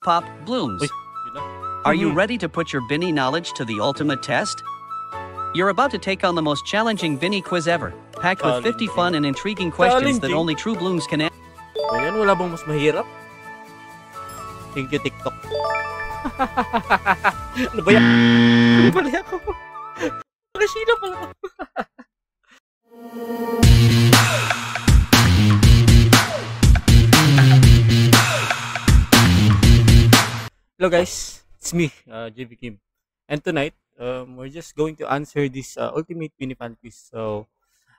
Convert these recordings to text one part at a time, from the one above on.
Pop Blooms. Uy, yun lang. Are you ready to put your Binny knowledge to the ultimate test? You're about to take on the most challenging Binny quiz ever, packed with 50 fun and intriguing questions that only true blooms can answer. Ayan, wala bang mas mahirap? Thank you, TikTok. Ano ba yan? Ano ba yan ako? Nakasina pala ako. Hello guys, it's me, JV Kim. And tonight, we're just going to answer this Ultimate Binny Fan Quiz. So,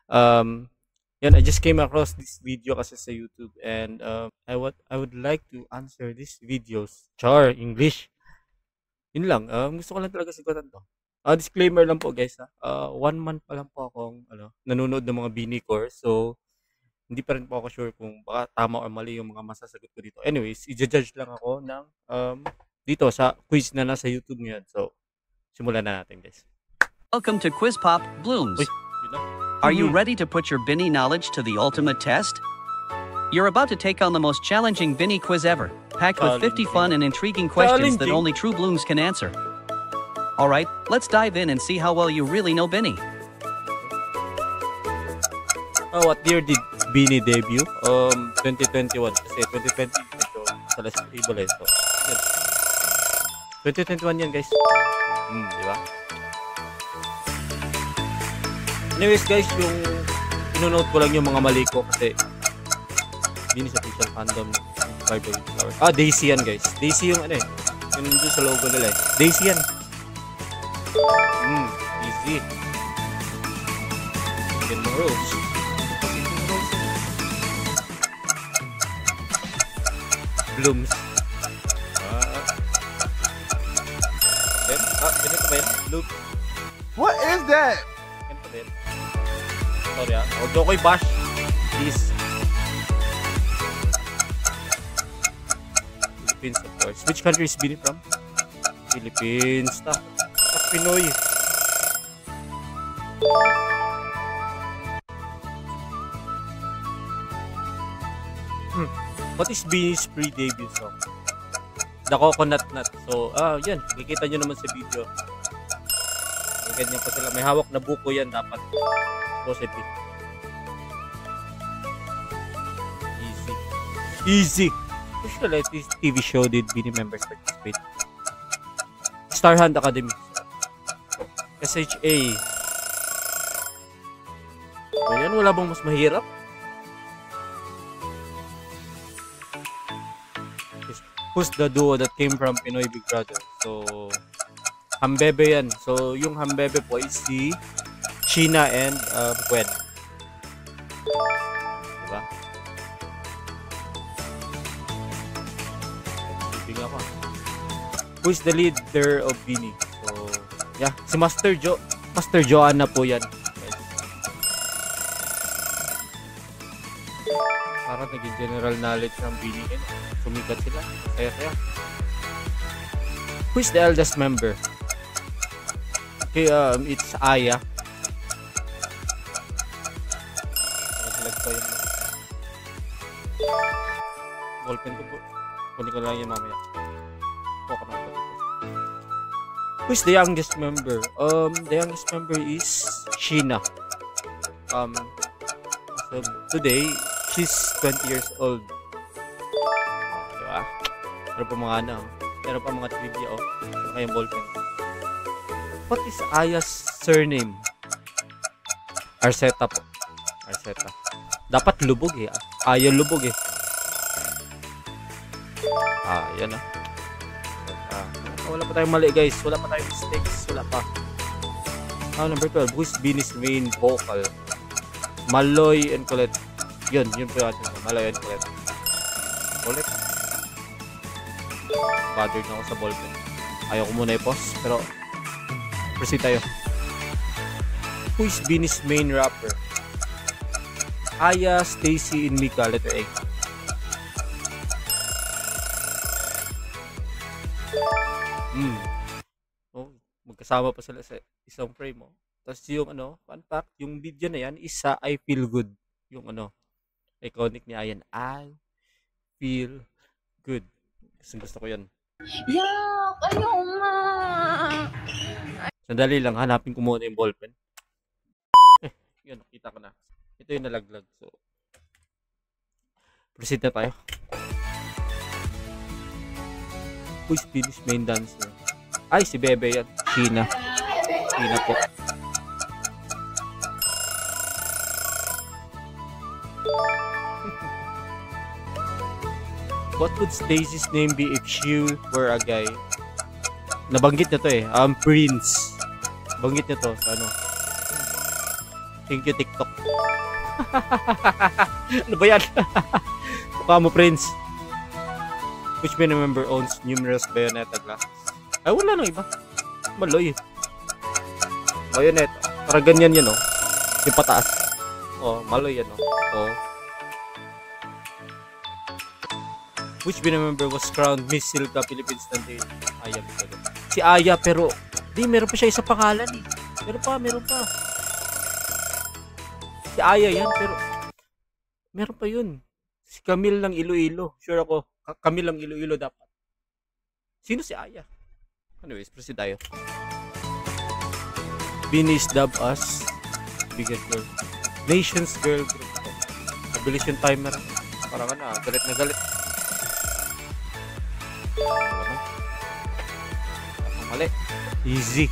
yan, I just came across this video kasi sa YouTube and I would like to answer these videos. Char, English. Yun lang, gusto ko lang talaga sagutan to. Disclaimer lang po guys, 1 month pa lang po akong nanonood ng mga Binny course. So, hindi pa rin po ako sure kung baka tama or mali yung mga masasagot ko dito. Anyways, i-judge lang ako ng dito sa quiz na nasa YouTube ngayon. So, simulan na natin guys. Welcome to Quiz Pop Blooms. Uy, yun lang. Are you ready to put your Binny knowledge to the ultimate test? You're about to take on the most challenging Binny quiz ever, packed with 50 fun and intriguing questions that only true blooms can answer. Alright, let's dive in and see how well you really know Binny. What year did Binny debut? 2021. Kasi 2020 medyo sa last table eh. So, yun. 2021 yan guys. Di ba? Anyways guys, yung inonote ko lang yung mga mali ko kasi Binny's official fandom Bible Flower. Daisy yan guys. Daisy yung ano eh. Yung nandun sa logo nila eh. Daisy yan. Easy. Get more rules. Blooms. Ganito ba yan? Bloom. What is that? Ganito ba yan? Sorry Although ko'y bash. Please. Philippines of course. Which country is Binny from? Philippines. Pinoy. What is Binny's pre-debut song? The Coconut Nut. So, yan. Kikita nyo naman sa video. May ganyan pa sila. May hawak na buko yan dapat. Positive. Easy. Easy. Which reality TV show did Binny members participate? Star Hunt Academy. SHA. Ayan, wala bang mas mahirap? Who's the duo that came from Pinoy Big Brother? So, Hambebe yan. So, yung Hambebe po is si Sheena and Gwen. Diba? Tingnan ako. Who's the leader of Binny? So, yeah. Si Master Joanna po yan. Parang naging general knowledge ng Binny yan. Sumikat sila. Kaya. Who is the eldest member? Okay, it's Aya. Naglag pa yun. Ballpen ko po. Kunin ko lang yun mamaya. Who is the youngest member? The youngest member is Sheena. So today, she's 20 years old. Diba? Meron pa mga trivia Meron kayong ballpen. What is Aya's surname? Arceta po. Arceta. Dapat lubog eh. Aya lubog eh. Yan wala pa tayong mali guys. Wala pa tayong mistakes. Wala pa. Number 12. Who's Binny's main vocal? Maloy and Colette. Yun po yung atin. Maloy and Colette. Colette. Bothered na ako sa ballpen. Ayaw ko muna i-pause. Pero, proceed tayo. Who is Binny's main rapper? Aya, Stacy, and Mika. Letter A. Magkasama pa sila sa isang frame Tapos yung fun fact, yung video na yan is sa I Feel Good. Yung iconic ni Ayan. I Feel Good. Gusto ko yan. Yak! Ayaw nga! Sandali lang, hanapin ko muna yung ballpen. Yun, nakita ko na. Ito yung nalaglag. So, proceed na tayo. Who's Finnish main dancer? Ay, si Bebe yan. Sheena. Sheena po. What would Stacy's name be if she were a guy? Nabanggit na to eh. Prince. Banggit niya to sa ano. Thank you, TikTok. Ano ba yan? Mukha mo, Prince. Which many member owns numerous Bayonetta glasses? Ay, wala nang iba. Maloy. Bayonetta. Parang ganyan yan, oh. Yung pataas. Oh, maloy yan, oh. Oh. Which many member was crowned Miss Silka Philippines Sunday? Aya, si Aya, pero di, meron pa siya isang pangalan eh. Meron pa. Si Aya yan, pero meron pa yun. Si Camille ng Iloilo. Sure ako. Camille ng Iloilo dapat. Sino si Aya? Anyways, proceed tayo. Beanies dub us biggest girl. Nations girl group. Mabilis yung timer. Parang ano, galit na galit. Mali. Easy.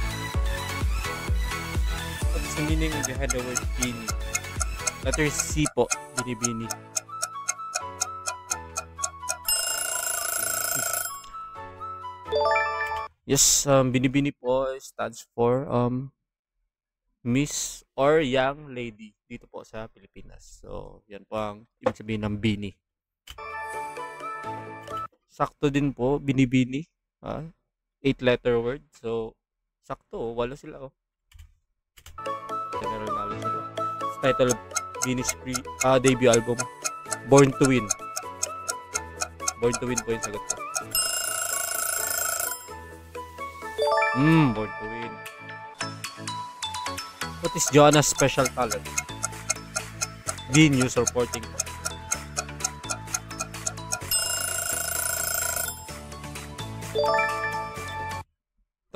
What's the meaning behind the word beanie? Letter C po. Bini-bini. Yes, bini-bini po stands for Miss or Young Lady dito po sa Pilipinas. So, yan po ang ibig sabihin ng bini. Sakto din po, bini-bini. 8-letter word. So, sakto. 8 sila. Oh. General knowledge sila. It's title of Bini's debut album. Born to Win. Born to Win po yung sagot ko. Born to Win. What is Joanna's special talent? Be new supporting po.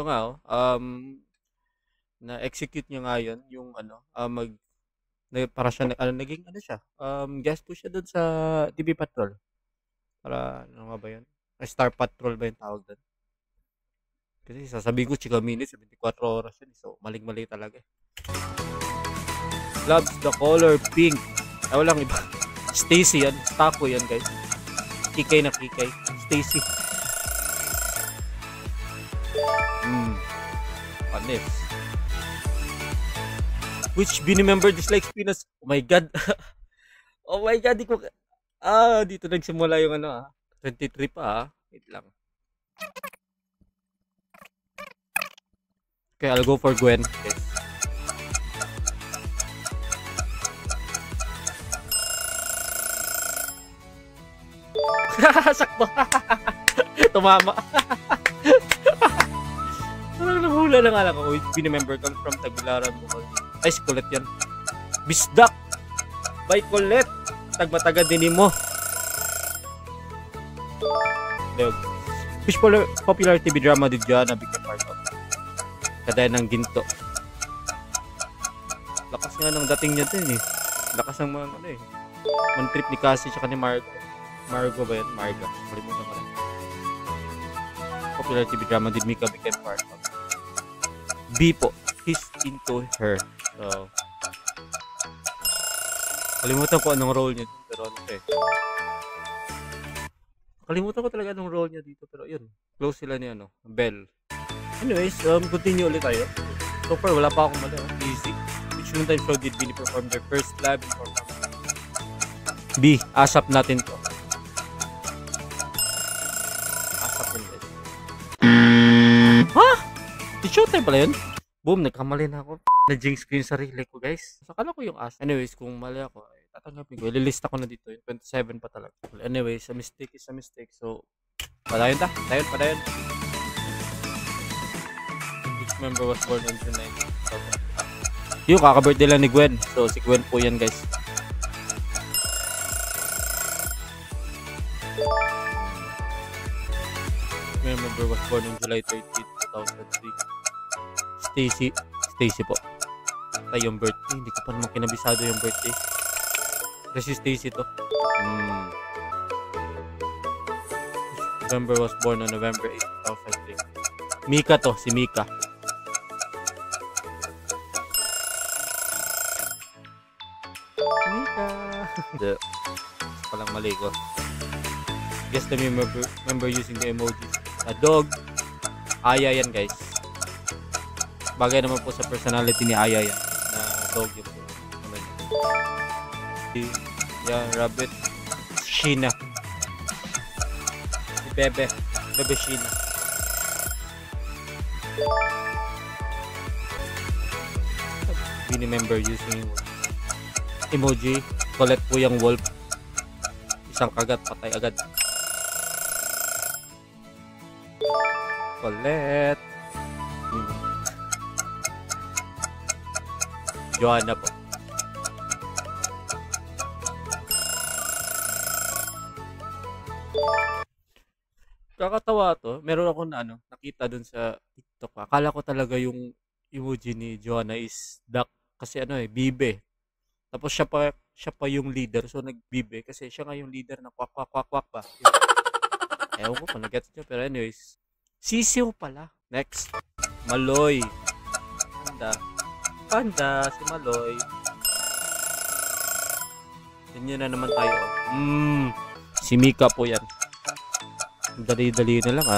Ito nga, na-execute niya nga yun, yung ano, para siya, naging ano siya, guest po siya doon sa TV Patrol. Para, ano nga ba yun? Star Patrol ba yung tawag doon? Kasi sasabihin ko, chika minutes, 74 oras yun. So, maling-mali talaga. Loves the color pink. Ay, walang iba. Stacy yan. Taco yan, guys. Kikay na kikay. Stacy. Panis. Which Bini member dislikes peanuts? Oh my god. Oh my god, di ko... dito nagsimula yung ano 23 pa Wait lang. Okay, I'll go for Gwen. Okay. Sakto. Tumama. Parang nahula lang alam ko. Bini-member comes from Tagbilaran. Ay, si Colette yan. Bisdak! By Colette! Tagmataga din mo. Which popular TV drama did Joanna become part of? Kadayan ng ginto. Lakas nga ng dating niya din eh. Lakas ng mga ano eh. Man-trip ni Cassie tsaka ni Margo. Margo ba yan? Marga. Kalimutan ko na. Popular TV drama did Mika become part of? B po. He's into her. So, kalimutan ko anong role niya dito. Pero ano eh. Kalimutan ko talaga anong role niya dito. Pero yun. Close sila ni ano. Belle. Anyways, continue ulit tayo. So far, wala pa akong mali. Easy. Which noontime show did Bini perform their first live performance? B. ASAP natin to. ASAP yun guys. Ha? Di showtime pala yun? Boom, nagkamali na ako. Na-jinx ko yung sarili ko guys. So, akala ko yung ASAP. Anyways, kung mali ako, tatanggapin ko. Ililista ko na dito. Yung 27 pa talaga. Anyways, a mistake is a mistake. So, padayon ta. Padayon. Which member was born on June 9? Yung kaka-birthday lang ni Gwen. So, si Gwen po yan guys. member was born on July 13, 2003. Stacy po. Ay, yung birthday. Hindi ko pa naman kinabisado yung birthday. Kasi Stacy to. Member was born on November 8, 2003. Mika to, si Mika. Mika. Hindi. Palang mali ko. Guess the member using the emojis. A dog. Aya yan, guys. Bagay naman po sa personality ni Aya yan. Na dog yun po. Yan, rabbit. Sheena. Si Bebe. Bebe Sheena. Bini member using emoji. Colette po yung wolf. Isang kagat, patay agad. Colette. Joanna po. Kakatawa to. Meron ako na nakita dun sa TikTok. Akala ko talaga yung emoji ni Joanna is duck kasi bibe. Tapos siya pa yung leader. So nagbibe kasi siya nga yung leader na kwak kwak kwak kwak ba. Ewan ko kung nag-gets nyo. Pero anyways, sisiw pala. Next, Maloy. Panda, si Maloy. Ganyan na naman tayo. Si Mika po yan. Dali-dali na lang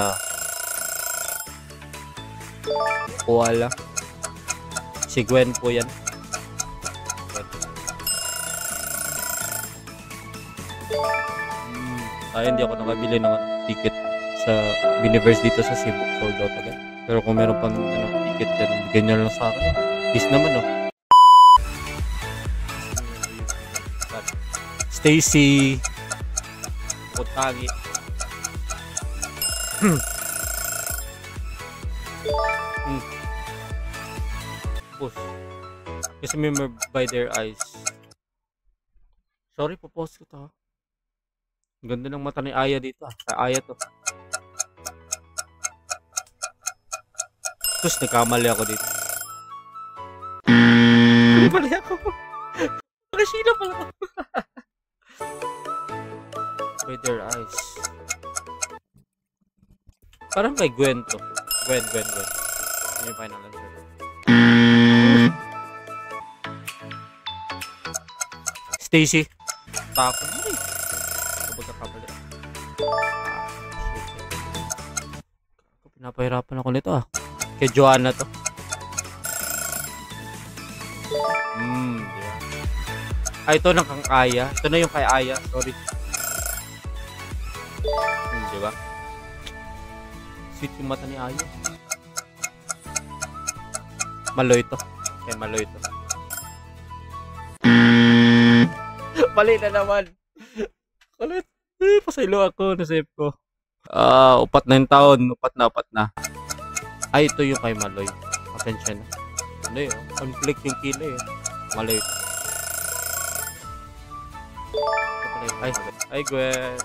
Koala. Si Gwen po yan. Hindi ako nakabili ng ticket sa Universe dito sa Cebu. Sold out agad. Pero kung meron pang ticket yan, bigyan nyo lang sa akin. Peace naman Stacy. Kutangi. Push. Kasi remember by their eyes. Sorry, popost ko to. Ang ganda ng mata ni Aya dito. Sa Aya to. Tapos nagkamali ako dito. Nagkamali ako. Nakasila pala ako. By their eyes. Parang kay Gwen to. Gwen. Yun yung final answer. Stacy. Tako mo eh. Kapag kakabali. Pinapahirapan ako nito Kay Joanna to. Ito ng kang Aya. Ito na yung kay Aya. Sorry. Diba? Sweet yung mata ni Aya. Maloy to. Kay Maloy to. Mali na naman. Kulit. Pasaylo ako. Nasave ko. Upat na yung taon. Upat na. Ay, ito yung kay Maloy. Pasensya na. Conflict yung kilay Maloy to. Ay, Gwen.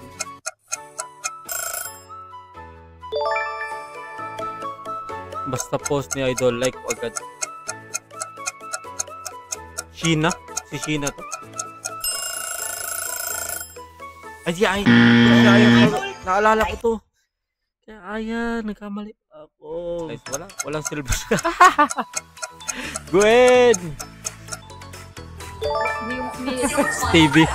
Basta post ni Idol, like ko agad. Sheena? Si Sheena to. Ay, naalala ko to. Kaya Aya, nagkamali ako. Nice, walang silver. Gwen! Stevie.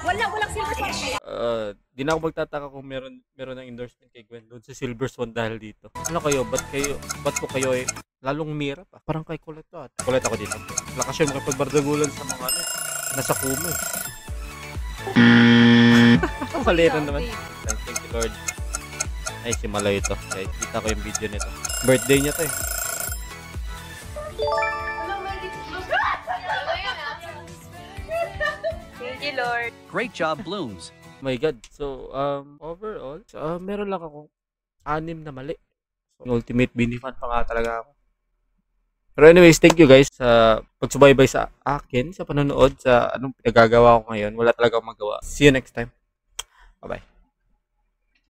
Walang silver swan. Di na ako magtataka kung meron ng endorsement kay Gwen doon sa Silver Swan dahil dito. Ano kayo? Ba't ko kayo lalong mira pa? Parang kay Colette to Colette ako dito. Lakas yung makipagbardagulan sa mga nasa kumo Mali rin naman. Thank you Lord. Ay, si Maloy ito. Guys, kita ko yung video nito. Birthday niya to Thank you, Lord. Great job, Blooms. My God. So, overall, meron lang akong 6 na mali. So, ultimate Bini fan pa nga talaga ako. Pero anyways, thank you guys sa pagsubaybay sa akin, sa panonood, sa anong pinagagawa ko ngayon. Wala talaga akong magawa. See you next time. Bye-bye.